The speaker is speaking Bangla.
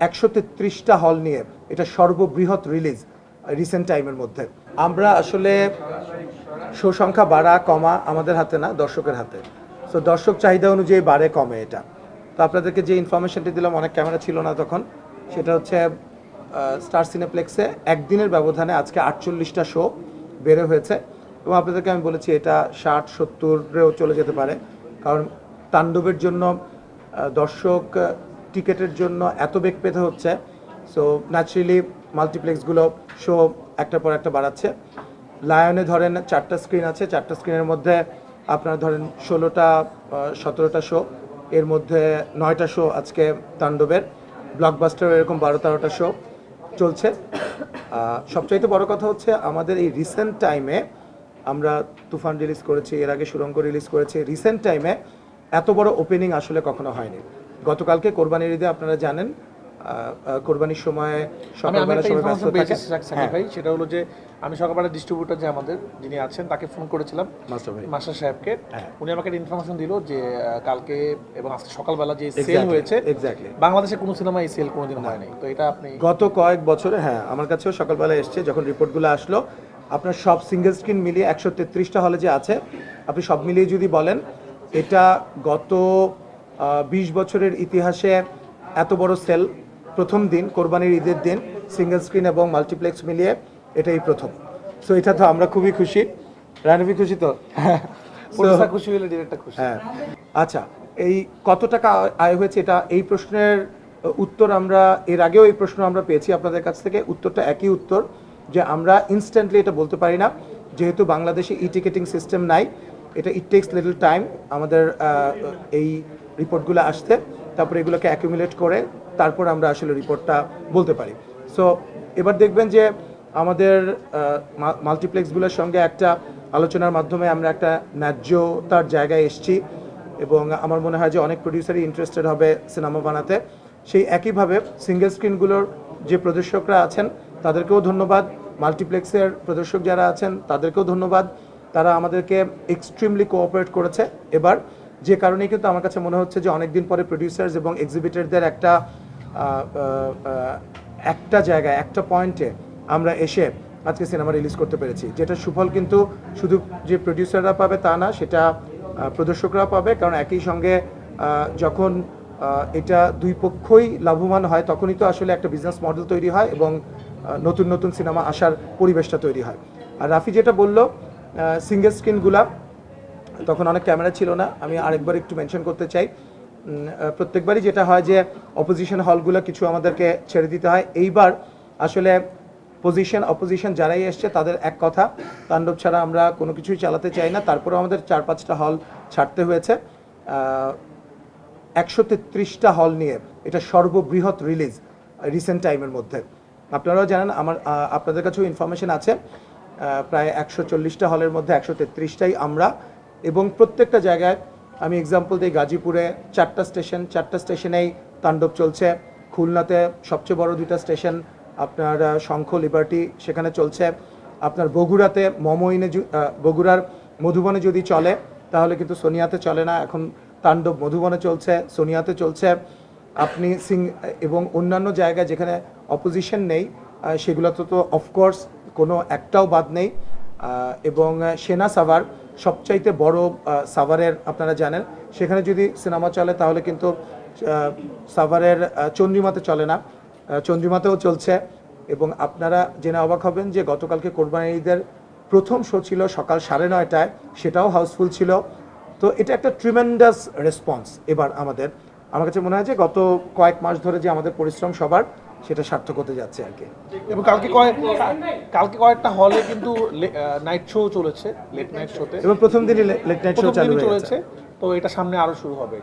133টা হল নিয়ে এটা সর্ববৃহৎ রিলিজ রিসেন্ট টাইমের মধ্যে। আমরা আসলে শো সংখ্যা বাড়া কমা আমাদের হাতে না, দর্শকের হাতে। সো দর্শক চাহিদা অনুযায়ী বাড়ে কমে এটা। তো আপনাদেরকে যে ইনফরমেশনটি দিলাম, অনেক ক্যামেরা ছিল না তখন, সেটা হচ্ছে স্টার সিনেপ্লেক্সে একদিনের ব্যবধানে আজকে 48টা শো বেরো হয়েছে এবং আপনাদেরকে আমি বলেছি এটা 60-70-রেও চলে যেতে পারে, কারণ তাণ্ডবের জন্য দর্শক টিকেটের জন্য এত বেগ পেতে হচ্ছে। সো ন্যাচারালি মাল্টিপ্লেক্সগুলো শো একটার পর একটা বাড়াচ্ছে। লায়নে ধরেন 4টা স্ক্রিন আছে, 4টা স্ক্রিনের মধ্যে আপনারা ধরেন 16টা-17টা শো, এর মধ্যে 9টা শো আজকে তাণ্ডবের। ব্লকবাস্টার এরকম 12-13টা শো চলছে। সবচাইতে বড় কথা হচ্ছে আমাদের এই রিসেন্ট টাইমে আমরা তুফান রিলিজ করেছি, এর আগে সুরঙ্গ রিলিজ করেছি। রিসেন্ট টাইমে এত বড় ওপেনিং আসলে কখনো হয়নি। গতকালকে কোরবানির ঈদে আপনারা জানেন কোরবানির সময় সকালবেলা সবাই ব্যস্ত থাকে। ভাই সেটা হলো যে আমি সকালবেলা ডিস্ট্রিবিউটর যে আমাদের যিনি আছেন তাকে ফোন করেছিলাম, মাস্টার সাহেবকে। উনি আমাকে ইনফরমেশন দিল যে কালকে এবং আজকে সকালবেলা যে সেল হয়েছে, বাংলাদেশে কোনো সিনেমা এই সেল কোনোদিন হয় নাই। তো এটা আপনি গত কয়েক বছরে, হ্যাঁ আমার কাছেও সকালবেলা এসছে যখন রিপোর্টগুলো আসলো, আপনার সব সিঙ্গেল স্ক্রিন মিলিয়ে 133টা হলে যে আছে, আপনি সব মিলিয়ে যদি বলেন এটা গত 20 বছরের ইতিহাসে এত বড় সেল প্রথম দিন, কোরবানির ঈদের দিন, সিঙ্গেল স্ক্রিন এবং মাল্টিপ্লেক্স মিলিয়ে এটাই প্রথম। সো এটা তো আমরা খুবই খুশি। রানবি খুশি তো? খুশি হলে ডিরেক্টর খুশি। হ্যাঁ, আচ্ছা, এই কত টাকা আয় হয়েছে এটা, এই প্রশ্নের উত্তর আমরা এর আগেও এই প্রশ্ন আমরা পেয়েছি আপনাদের কাছ থেকে। উত্তরটা একই উত্তর, যে আমরা ইনস্ট্যান্টলি এটা বলতে পারি না, যেহেতু বাংলাদেশে ই টিকেটিং সিস্টেম নাই। এটা ইট টেক্স লিটল টাইম আমাদের এই রিপোর্টগুলো আসতে, তারপরে এগুলোকে অ্যাকুমুলেট করে তারপর আমরা আসলে রিপোর্টটা বলতে পারি। সো এবার দেখবেন যে আমাদের মাল্টিপ্লেক্সগুলোর সঙ্গে একটা আলোচনার মাধ্যমে আমরা একটা ন্যায্যতার জায়গায় এসেছি এবং আমার মনে হয় যে অনেক প্রডিউসারই ইন্টারেস্টেড হবে সিনেমা বানাতে। সেই একইভাবে সিঙ্গেল স্ক্রিনগুলোর যে প্রদর্শকরা আছেন তাদেরকেও ধন্যবাদ, মাল্টিপ্লেক্সের প্রদর্শক যারা আছেন তাদেরকেও ধন্যবাদ। তারা আমাদেরকে এক্সট্রিমলি কোঅপারেট করেছে এবার, যে কারণেই কিন্তু আমার কাছে মনে হচ্ছে যে অনেকদিন পরে প্রডিউসার্স এবং এক্সিবিটরদের একটা জায়গায়, একটা পয়েন্টে আমরা এসে আজকে সিনেমা রিলিজ করতে পেরেছি, যেটা সুফল কিন্তু শুধু যে প্রডিউসাররা পাবে তা না, সেটা প্রদর্শকরা পাবে। কারণ একই সঙ্গে যখন এটা দুই পক্ষই লাভবান হয় তখনই তো আসলে একটা বিজনেস মডেল তৈরি হয় এবং নতুন নতুন সিনেমা আসার পরিবেশটা তৈরি হয়। আর রাফি যেটা বললো সিঙ্গেল স্ক্রিনগুলা, তখন অনেক ক্যামেরা ছিল না, আমি আরেকবার একটু মেনশন করতে চাই। প্রত্যেকবারই যেটা হয় যে অপোজিশন হলগুলো কিছু আমাদেরকে ছেড়ে দিতে হয়। এইবার আসলে অপোজিশন যারাই এসছে তাদের এক কথা, তাণ্ডব ছাড়া আমরা কোনো কিছুই চালাতে চাই না। তারপরেও আমাদের 4-5টা হল ছাড়তে হয়েছে। 133টা হল নিয়ে এটা সর্ববৃহৎ রিলিজ রিসেন্ট টাইমের মধ্যে। আপনারাও জানেন, আপনাদের কাছেও ইনফরমেশন আছে, প্রায় 140টা হলের মধ্যে 133টাই আমরা। এবং প্রত্যেকটা জায়গায় আমি এক্সাম্পল দিই, গাজীপুরে 4টা স্টেশনেই তাণ্ডব চলছে। খুলনাতে সবচেয়ে বড় 2টা স্টেশন, আপনার শঙ্খ, লিবার্টি, সেখানে চলছে। আপনার বগুড়াতে বগুড়ার মধুবনে যদি চলে তাহলে কিন্তু সোনিয়াতে চলে না, এখন তাণ্ডব মধুবনে চলছে, সোনিয়াতে চলছে। আপনি এবং অন্যান্য জায়গায় যেখানে অপোজিশন নেই সেগুলোতে তো অফকোর্স কোনো একটাও বাদ নেই। এবং সেনা সাভার সবচাইতে বড় সাভারের, আপনারা জানেন, সেখানে যদি সিনেমা চলে তাহলে কিন্তু সাভারের চন্দ্রিমাতে চলে না, চন্দ্রিমাতেও চলছে। এবং আপনারা জেনে অবাক হবেন যে গতকালকে কোরবানির ঈদের প্রথম শো ছিল সকাল 9:30টায়, সেটাও হাউসফুল ছিল। তো এটা একটা ট্রিমেন্ডাস রেসপন্স এবার আমার কাছে মনে হয় যে গত কয়েক মাস ধরে যে আমাদের পরিশ্রম সবার, সেটা সার্থক হতে যাচ্ছে আর কি। এবং কালকে কয়েকটা হলে কিন্তু নাইট শো চলেছে, লেট নাইট শোতে, এবং প্রথম দিনই লেট নাইট শো চালু হয়েছে। তো এটা সামনে আরো শুরু হবে।